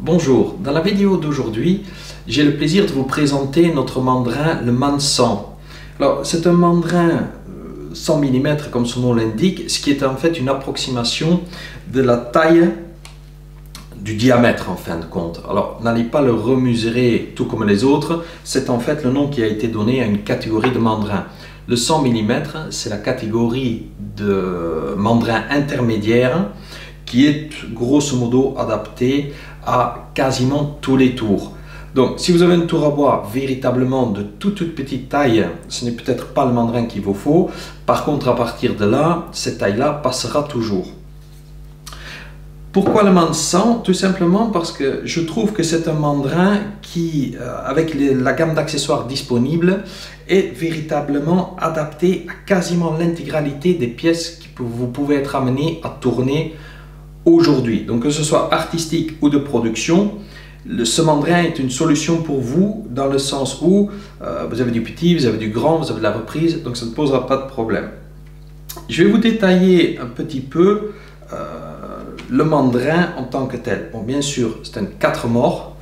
Bonjour, dans la vidéo d'aujourd'hui, j'ai le plaisir de vous présenter notre mandrin, le MAN 100. Alors, c'est un mandrin 100 mm comme son nom l'indique, ce qui est en fait une approximation de la taille du diamètre en fin de compte. Alors, n'allez pas le remesurer tout comme les autres, c'est en fait le nom qui a été donné à une catégorie de mandrin. Le 100 mm, c'est la catégorie de mandrin intermédiaire qui est grosso modo adapté à quasiment tous les tours. Donc, si vous avez une tour à bois véritablement de toute petite taille, ce n'est peut-être pas le mandrin qu'il vous faut. Par contre, à partir de là, cette taille-là passera toujours. Pourquoi le MAN 100? Tout simplement parce que je trouve que c'est un mandrin qui, avec la gamme d'accessoires disponible, est véritablement adapté à quasiment l'intégralité des pièces que vous pouvez être amené à tourner aujourd'hui. Donc que ce soit artistique ou de production, ce mandrin est une solution pour vous dans le sens où vous avez du petit, vous avez du grand, vous avez de la reprise, donc ça ne posera pas de problème. Je vais vous détailler un petit peu le mandrin en tant que tel. Bon, bien sûr, c'est un 4 morts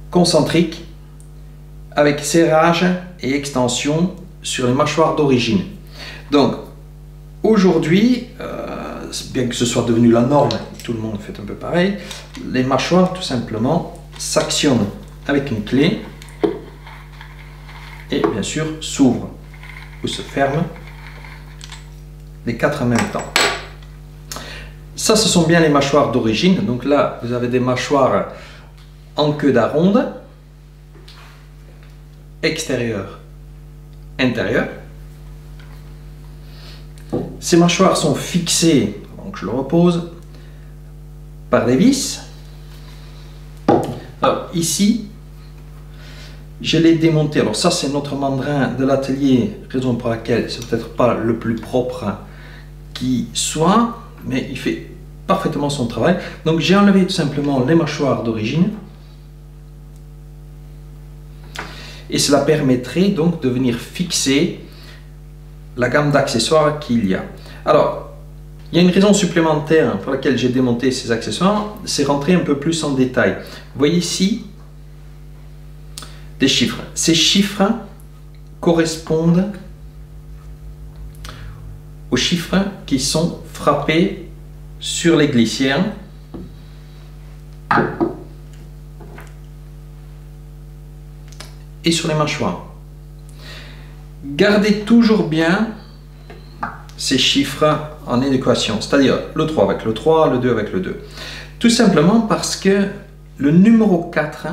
concentrique avec serrage et extension sur les mâchoires d'origine. Donc aujourd'hui, bien que ce soit devenu la norme, tout le monde fait un peu pareil, les mâchoires tout simplement s'actionnent avec une clé et bien sûr s'ouvrent ou se ferment les quatre en même temps. Ça, ce sont bien les mâchoires d'origine. Donc là, vous avez des mâchoires en queue d'aronde, extérieure, intérieure. Ces mâchoires sont fixées, donc je le repose, par des vis. Alors ici, je l'ai démonté. Alors ça, c'est notre mandrin de l'atelier, raison pour laquelle c'est peut-être pas le plus propre qui soit, mais il fait parfaitement son travail. Donc j'ai enlevé tout simplement les mâchoires d'origine. Et cela permettrait donc de venir fixer la gamme d'accessoires qu'il y a. Alors, il y a une raison supplémentaire pour laquelle j'ai démonté ces accessoires, c'est rentrer un peu plus en détail. Vous voyez ici des chiffres. Ces chiffres correspondent aux chiffres qui sont frappés sur les glissières et sur les mâchoires. Gardez toujours bien ces chiffres en équation, c'est-à-dire le 3 avec le 3, le 2 avec le 2. Tout simplement parce que le numéro 4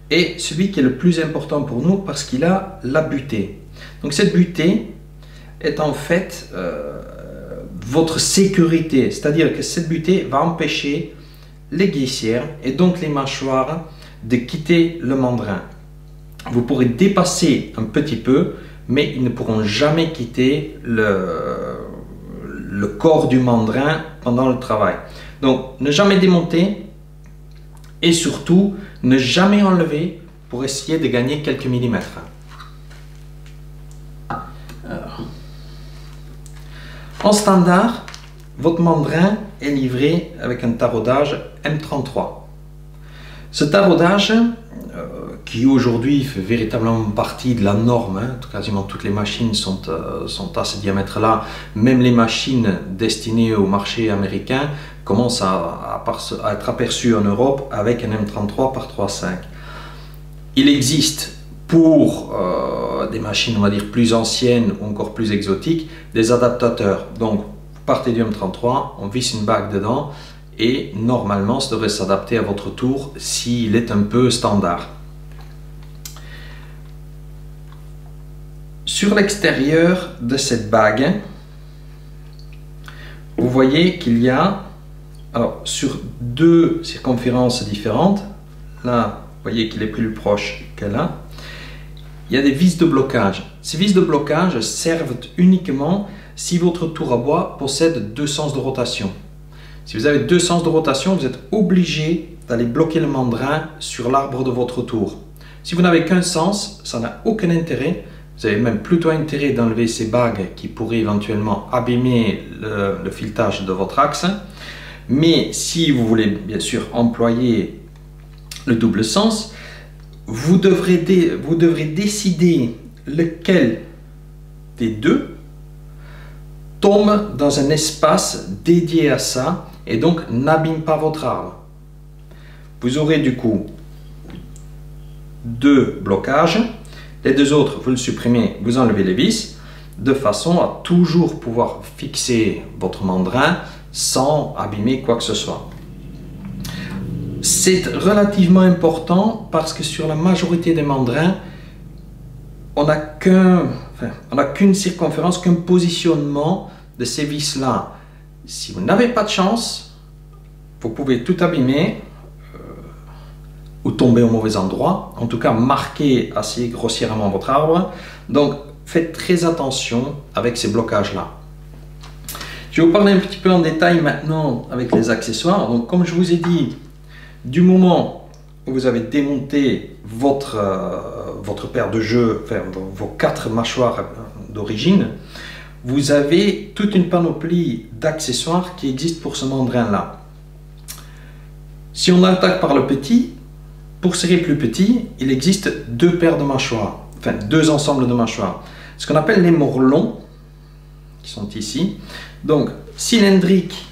est celui qui est le plus important pour nous parce qu'il a la butée. Donc cette butée est en fait votre sécurité, c'est-à-dire que cette butée va empêcher les glissières et donc les mâchoires de quitter le mandrin. Vous pourrez dépasser un petit peu, mais ils ne pourront jamais quitter le corps du mandrin pendant le travail. Donc, ne jamais démonter et surtout, ne jamais enlever pour essayer de gagner quelques millimètres. Alors, en standard, votre mandrin est livré avec un taraudage M33. Ce taraudage, qui aujourd'hui fait véritablement partie de la norme, quasiment toutes les machines sont à ce diamètre-là, même les machines destinées au marché américain commencent à être aperçues en Europe avec un M33 par 3.5. Il existe pour des machines, on va dire, plus anciennes ou encore plus exotiques, des adaptateurs. Donc, vous partez du M33, on visse une bague dedans et normalement, ça devrait s'adapter à votre tour s'il est un peu standard. Sur l'extérieur de cette bague, vous voyez qu'il y a, alors sur deux circonférences différentes, là, vous voyez qu'il est plus proche que là, il y a des vis de blocage. Ces vis de blocage servent uniquement si votre tour à bois possède deux sens de rotation. Si vous avez deux sens de rotation, vous êtes obligé d'aller bloquer le mandrin sur l'arbre de votre tour. Si vous n'avez qu'un sens, ça n'a aucun intérêt. Vous avez même plutôt intérêt d'enlever ces bagues qui pourraient éventuellement abîmer le filetage de votre axe. Mais si vous voulez bien sûr employer le double sens, vous devrez décider lequel des deux tombe dans un espace dédié à ça et donc n'abîme pas votre arbre. Vous aurez du coup deux blocages, les deux autres vous le supprimez, vous enlevez les vis, de façon à toujours pouvoir fixer votre mandrin sans abîmer quoi que ce soit. C'est relativement important parce que sur la majorité des mandrins, on n'a qu'une circonférence, qu'un positionnement de ces vis-là. Si vous n'avez pas de chance, vous pouvez tout abîmer ou tomber au mauvais endroit, en tout cas marquer assez grossièrement votre arbre. Donc faites très attention avec ces blocages-là. Je vais vous parler un petit peu en détail maintenant avec les accessoires. Donc comme je vous ai dit, du moment où vous avez démonté votre paire de jeux, enfin, vos 4 mâchoires d'origine, vous avez toute une panoplie d'accessoires qui existent pour ce mandrin-là. Si on attaque par le petit, pour serrer plus petit, il existe 2 paires de mâchoires, enfin 2 ensembles de mâchoires. Ce qu'on appelle les morlons, qui sont ici. Donc cylindrique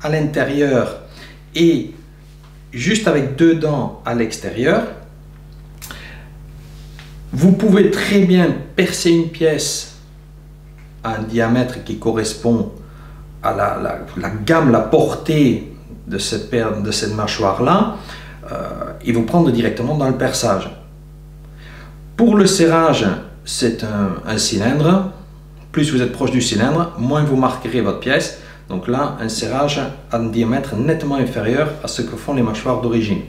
à l'intérieur et juste avec 2 dents à l'extérieur. Vous pouvez très bien percer une pièce à un diamètre qui correspond à la gamme, la portée de cette mâchoire-là, et vous prendre directement dans le perçage. Pour le serrage, c'est un cylindre. Plus vous êtes proche du cylindre, moins vous marquerez votre pièce. Donc là, un serrage à un diamètre nettement inférieur à ce que font les mâchoires d'origine.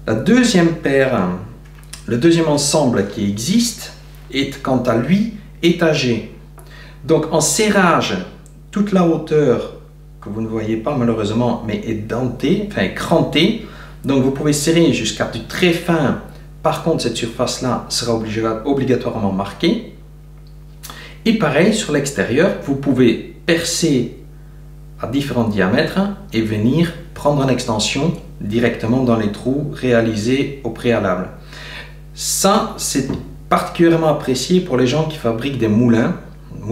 La deuxième paire, le deuxième ensemble qui existe est quant à lui étagé. Donc en serrage, toute la hauteur que vous ne voyez pas malheureusement, mais est dentée, enfin crantée. Donc vous pouvez serrer jusqu'à du très fin. Par contre, cette surface-là sera obligatoirement marquée. Et pareil, sur l'extérieur, vous pouvez percer à différents diamètres et venir prendre en extension directement dans les trous réalisés au préalable. Ça, c'est particulièrement apprécié pour les gens qui fabriquent des moulins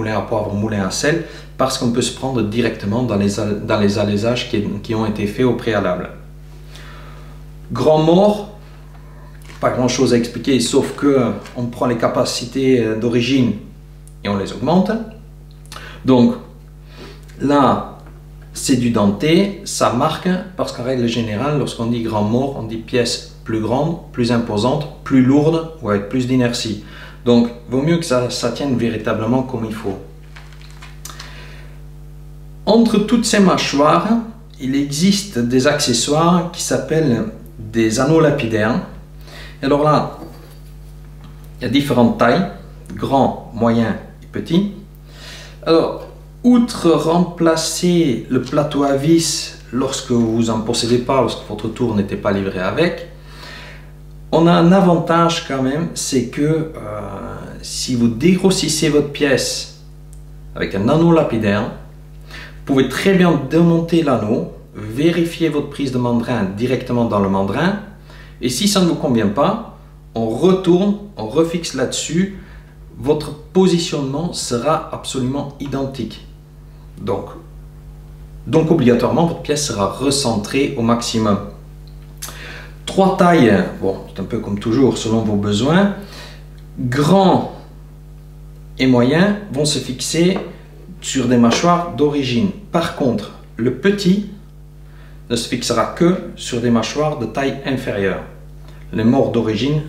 à poivre, moulins à sel, parce qu'on peut se prendre directement dans les alaisages qui ont été faits au préalable. Grand mort, pas grand chose à expliquer, sauf que on prend les capacités d'origine et on les augmente. Donc là, c'est du denté, ça marque, parce qu'en règle générale, lorsqu'on dit grand mort, on dit pièce plus grande, plus imposante, plus lourde ou avec plus d'inertie. Donc, vaut mieux que ça tienne véritablement comme il faut. Entre toutes ces mâchoires, il existe des accessoires qui s'appellent des anneaux lapidaires. Alors là, il y a différentes tailles, grand, moyen et petit. Alors, outre remplacer le plateau à vis lorsque vous n'en possédez pas, lorsque votre tour n'était pas livré avec, on a un avantage quand même, c'est que si vous dégrossissez votre pièce avec un anneau lapidaire, vous pouvez très bien démonter l'anneau, vérifier votre prise de mandrin directement dans le mandrin, et si ça ne vous convient pas, on retourne, on refixe là-dessus, votre positionnement sera absolument identique. Donc obligatoirement, votre pièce sera recentrée au maximum. 3 tailles, bon, c'est un peu comme toujours selon vos besoins. Grand et moyen vont se fixer sur des mâchoires d'origine. Par contre, le petit ne se fixera que sur des mâchoires de taille inférieure. Les morts d'origine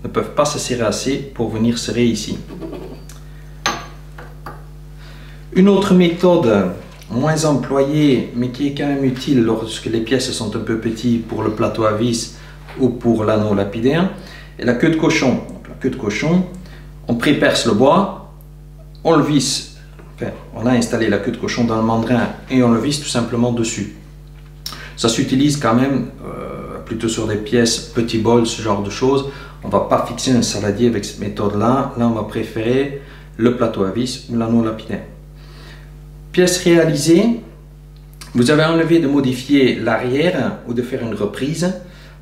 ne peuvent pas se serrer assez pour venir serrer ici. Une autre méthode moins employée, mais qui est quand même utile lorsque les pièces sont un peu petites pour le plateau à vis ou pour l'anneau lapidaire, est la queue de cochon. Donc, la queue de cochon, on préperce le bois, on le visse, enfin, on a installé la queue de cochon dans le mandrin et on le visse tout simplement dessus. Ça s'utilise quand même plutôt sur des pièces, petits bols, ce genre de choses. On ne va pas fixer un saladier avec cette méthode-là. Là, on va préférer le plateau à vis ou l'anneau lapidaire. Pièce réalisée, vous avez envie de modifier l'arrière ou de faire une reprise,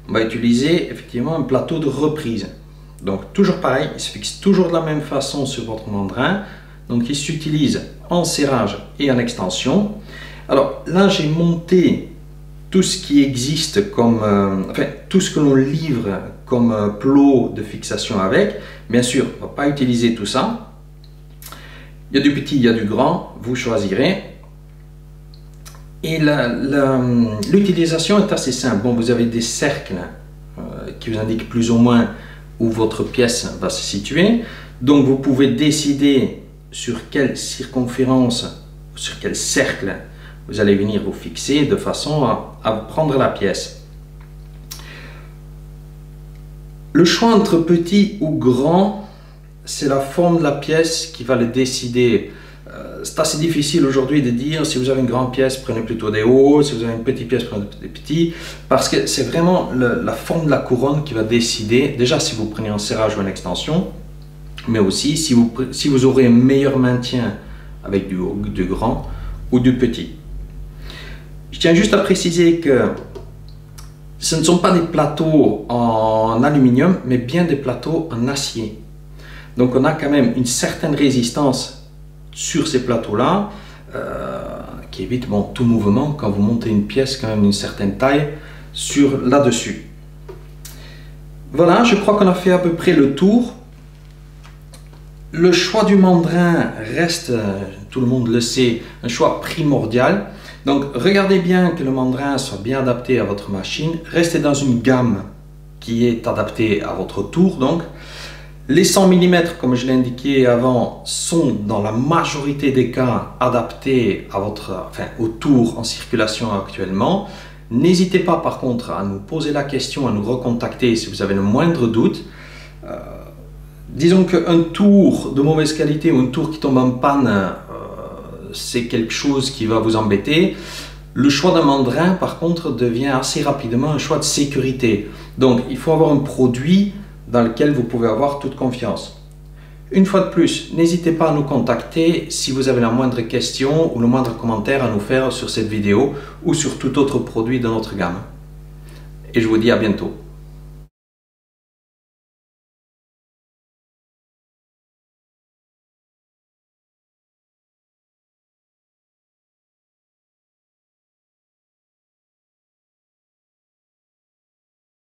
on va utiliser effectivement un plateau de reprise. Donc toujours pareil, il se fixe toujours de la même façon sur votre mandrin. Donc il s'utilise en serrage et en extension. Alors là j'ai monté tout ce qui existe comme, enfin tout ce que l'on livre comme plot de fixation avec. Bien sûr, on ne va pas utiliser tout ça. Il y a du petit, il y a du grand, vous choisirez. Et l'utilisation est assez simple. Bon, vous avez des cercles qui vous indiquent plus ou moins où votre pièce va se situer. Donc vous pouvez décider sur quelle circonférence, sur quel cercle vous allez venir vous fixer de façon à prendre la pièce. Le choix entre petit ou grand, c'est la forme de la pièce qui va le décider. C'est assez difficile aujourd'hui de dire si vous avez une grande pièce, prenez plutôt des hauts, si vous avez une petite pièce, prenez des petits, parce que c'est vraiment la forme de la couronne qui va décider, déjà si vous prenez un serrage ou une extension, mais aussi si vous aurez un meilleur maintien avec du grand ou du petit. Je tiens juste à préciser que ce ne sont pas des plateaux en aluminium, mais bien des plateaux en acier. Donc on a quand même une certaine résistance sur ces plateaux-là, qui évite tout mouvement quand vous montez une pièce quand même d'une certaine taille là-dessus. Voilà, je crois qu'on a fait à peu près le tour. Le choix du mandrin reste, tout le monde le sait, un choix primordial. Donc regardez bien que le mandrin soit bien adapté à votre machine. Restez dans une gamme qui est adaptée à votre tour. Donc les 100 mm, comme je l'ai indiqué avant, sont dans la majorité des cas adaptés à au tour en circulation actuellement. N'hésitez pas par contre à nous poser la question, à nous recontacter si vous avez le moindre doute. Disons qu'un tour de mauvaise qualité ou un tour qui tombe en panne, c'est quelque chose qui va vous embêter. Le choix d'un mandrin, par contre, devient assez rapidement un choix de sécurité. Donc, il faut avoir un produit dans lequel vous pouvez avoir toute confiance. Une fois de plus, n'hésitez pas à nous contacter si vous avez la moindre question ou le moindre commentaire à nous faire sur cette vidéo ou sur tout autre produit de notre gamme. Et je vous dis à bientôt.